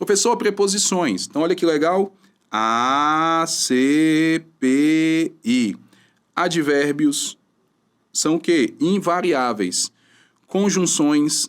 Professor, preposições. Então, olha que legal. A, C, P, I. Advérbios são o quê? Invariáveis. Conjunções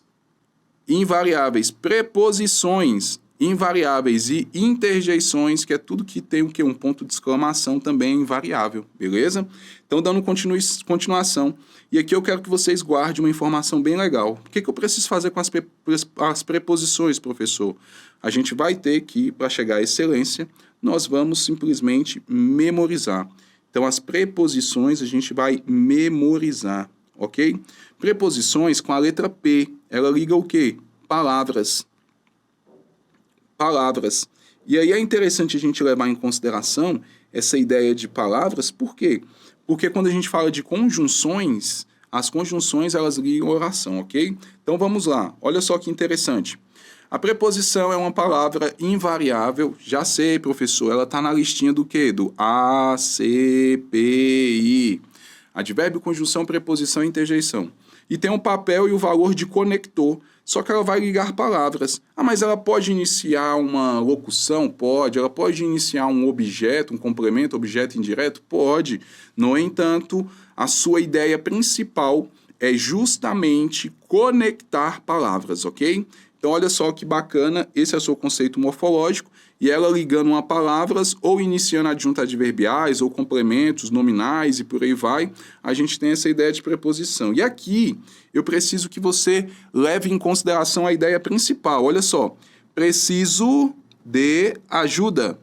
invariáveis. Preposições invariáveis e interjeições, que é tudo que tem o quê? Um ponto de exclamação também invariável, beleza? Então, dando continuação. E aqui eu quero que vocês guardem uma informação bem legal. O que eu preciso fazer com as preposições, professor? A gente vai ter que, para chegar à excelência, nós vamos simplesmente memorizar. Então, as preposições a gente vai memorizar, ok? Preposições com a letra P, ela liga o quê? Palavras. Palavras. E aí é interessante a gente levar em consideração essa ideia de palavras, por quê? Porque quando a gente fala de conjunções, as conjunções elas ligam a oração, ok? Então vamos lá, olha só que interessante. A preposição é uma palavra invariável, já sei, professor, ela está na listinha do quê? Do A, C, P, I. Advérbio, conjunção, preposição e interjeição. E tem um papel e o valor de conector, só que ela vai ligar palavras. Ah, mas ela pode iniciar uma locução? Pode. Ela pode iniciar um objeto, um complemento, objeto indireto? Pode. No entanto, a sua ideia principal é justamente conectar palavras, ok? Então, olha só que bacana, esse é o seu conceito morfológico, e ela ligando a palavras ou iniciando adjuntos adverbiais ou complementos nominais e por aí vai, a gente tem essa ideia de preposição. E aqui, eu preciso que você leve em consideração a ideia principal. Olha só, preciso de ajuda.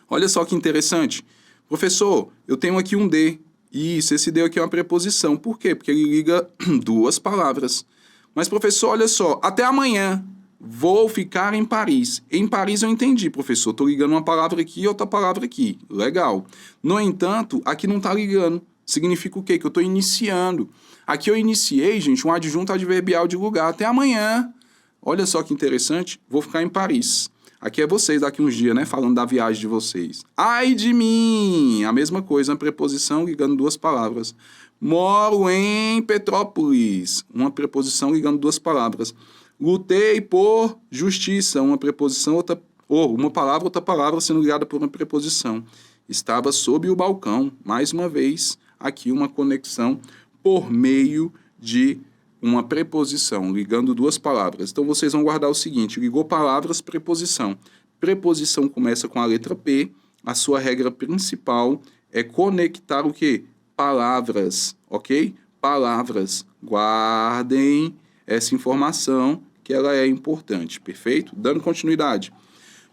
Olha só que interessante. Professor, eu tenho aqui um D. Isso, esse D aqui é uma preposição. Por quê? Porque ele liga duas palavras. Mas, professor, olha só, até amanhã vou ficar em Paris. Em Paris eu entendi, professor. Estou ligando uma palavra aqui e outra palavra aqui. Legal. No entanto, aqui não está ligando. Significa o quê? Que eu estou iniciando. Aqui eu iniciei, gente, um adjunto adverbial de lugar. Até amanhã. Olha só que interessante. Vou ficar em Paris. Aqui é vocês daqui uns dias, né? Falando da viagem de vocês. Ai de mim! A mesma coisa, uma preposição ligando duas palavras. Moro em Petrópolis. Uma preposição ligando duas palavras. Lutei por justiça. Uma preposição, uma palavra, outra palavra sendo ligada por uma preposição. Estava sob o balcão. Mais uma vez, aqui uma conexão por meio de uma preposição, ligando duas palavras. Então, vocês vão guardar o seguinte, ligou palavras, preposição. Preposição começa com a letra P, a sua regra principal é conectar o quê? Palavras, ok? Palavras. Guardem essa informação, que ela é importante, perfeito? Dando continuidade.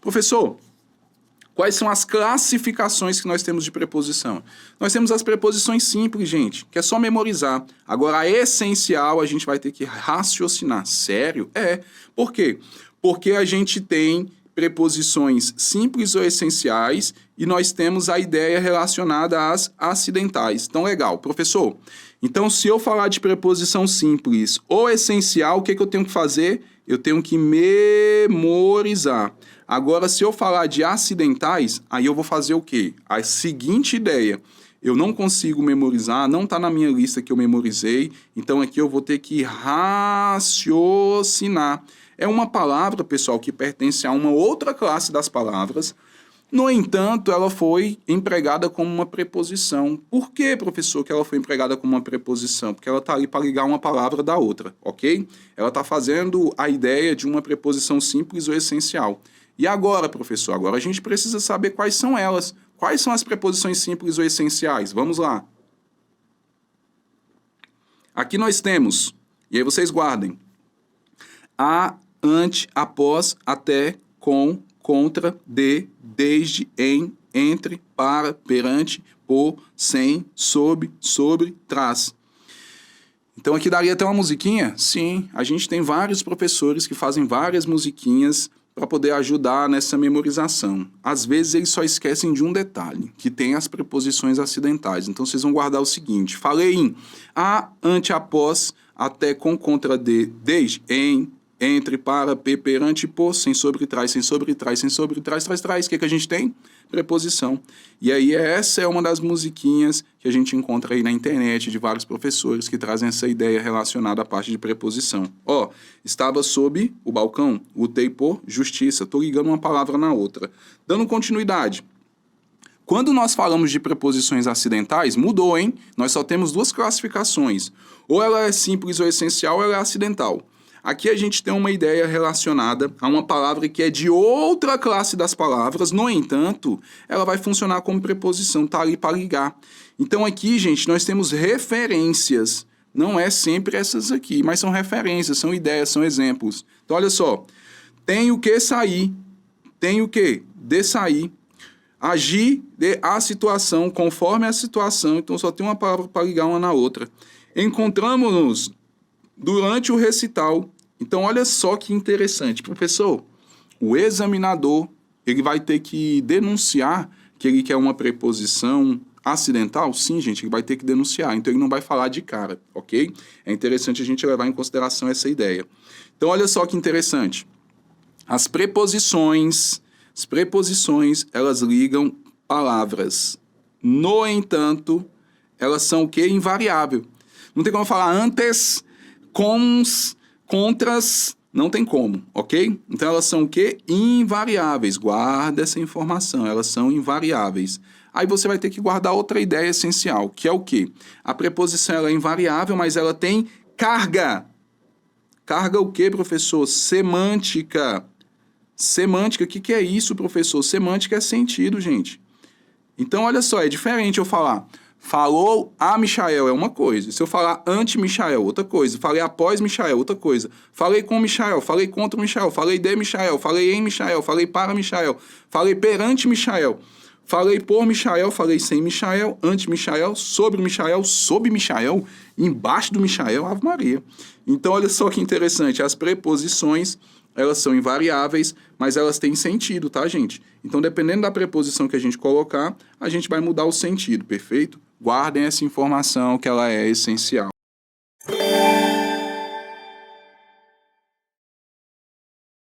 Professor, quais são as classificações que nós temos de preposição? Nós temos as preposições simples, gente, que é só memorizar. Agora, a essencial, a gente vai ter que raciocinar. Sério? É. Por quê? Porque a gente tem preposições simples ou essenciais e nós temos a ideia relacionada às acidentais. Então, legal. Professor, então, se eu falar de preposição simples ou essencial, o que eu tenho que fazer? Eu tenho que memorizar. Agora, se eu falar de acidentais, aí eu vou fazer o quê? A seguinte ideia. Eu não consigo memorizar, não está na minha lista que eu memorizei, então aqui eu vou ter que raciocinar. É uma palavra, pessoal, que pertence a uma outra classe das palavras. No entanto, ela foi empregada como uma preposição. Por que, professor, que ela foi empregada como uma preposição? Porque ela está ali para ligar uma palavra da outra, ok? Ela está fazendo a ideia de uma preposição simples ou essencial. E agora, professor? Agora a gente precisa saber quais são elas. Quais são as preposições simples ou essenciais? Vamos lá. Aqui nós temos, e aí vocês guardem, a, ante, após, até, com, contra, de, desde, em, entre, para, perante, por, sem, sob, sobre, tras. Então aqui daria até uma musiquinha? Sim, a gente tem vários professores que fazem várias musiquinhas para poder ajudar nessa memorização. Às vezes eles só esquecem de um detalhe, que tem as preposições acidentais. Então vocês vão guardar o seguinte, falei em a, ante, após, até, com, contra, de, desde, em, entre, para, perante, por, sem, sobre, trás, sem, sobre, trás, sem, sobre, trás, trás, trás. O que a gente tem? preposição. E aí essa é uma das musiquinhas que a gente encontra aí na internet de vários professores que trazem essa ideia relacionada à parte de preposição. Ó, estava sob o balcão, lutei por justiça. Estou ligando uma palavra na outra. Dando continuidade. Quando nós falamos de preposições acidentais, mudou, hein? Nós só temos duas classificações. Ou ela é simples ou essencial, ou ela é acidental. Aqui a gente tem uma ideia relacionada a uma palavra que é de outra classe das palavras, no entanto, ela vai funcionar como preposição, tá ali para ligar. Então aqui, gente, nós temos referências. Não é sempre essas aqui, mas são referências, são ideias, são exemplos. Então olha só, tenho que sair, tenho que de sair, agir de a situação, conforme a situação, então só tem uma palavra para ligar uma na outra. Encontramos-nos durante o recital. Então, olha só que interessante. Professor, o examinador ele vai ter que denunciar que ele quer uma preposição acidental? Sim, gente, ele vai ter que denunciar. Então, ele não vai falar de cara, ok? É interessante a gente levar em consideração essa ideia. Então, olha só que interessante. As preposições, elas ligam palavras. No entanto, elas são o quê? Invariável. Não tem como falar antes, cons, contras, não tem como, ok? Então, elas são o quê? Invariáveis. Guarda essa informação, elas são invariáveis. Aí você vai ter que guardar outra ideia essencial, que é o quê? A preposição ela é invariável, mas ela tem carga. Carga o quê, professor? Semântica. Semântica, o que é isso, professor? Semântica é sentido, gente. Então, olha só, é diferente eu falar... Falou a Michael é uma coisa. Se eu falar anti-Michael, outra coisa. Falei após Michael, outra coisa. Falei com Michael, falei contra Michael, falei de Michael, falei em Michael, falei para Michael, falei perante Michael, falei por Michael, falei sem Michael, anti-Michael, sobre Michael, sob Michael, embaixo do Michael, Ave Maria. Então, olha só que interessante. As preposições, elas são invariáveis, mas elas têm sentido, tá, gente? Então, dependendo da preposição que a gente colocar, a gente vai mudar o sentido, perfeito? Guardem essa informação que ela é essencial.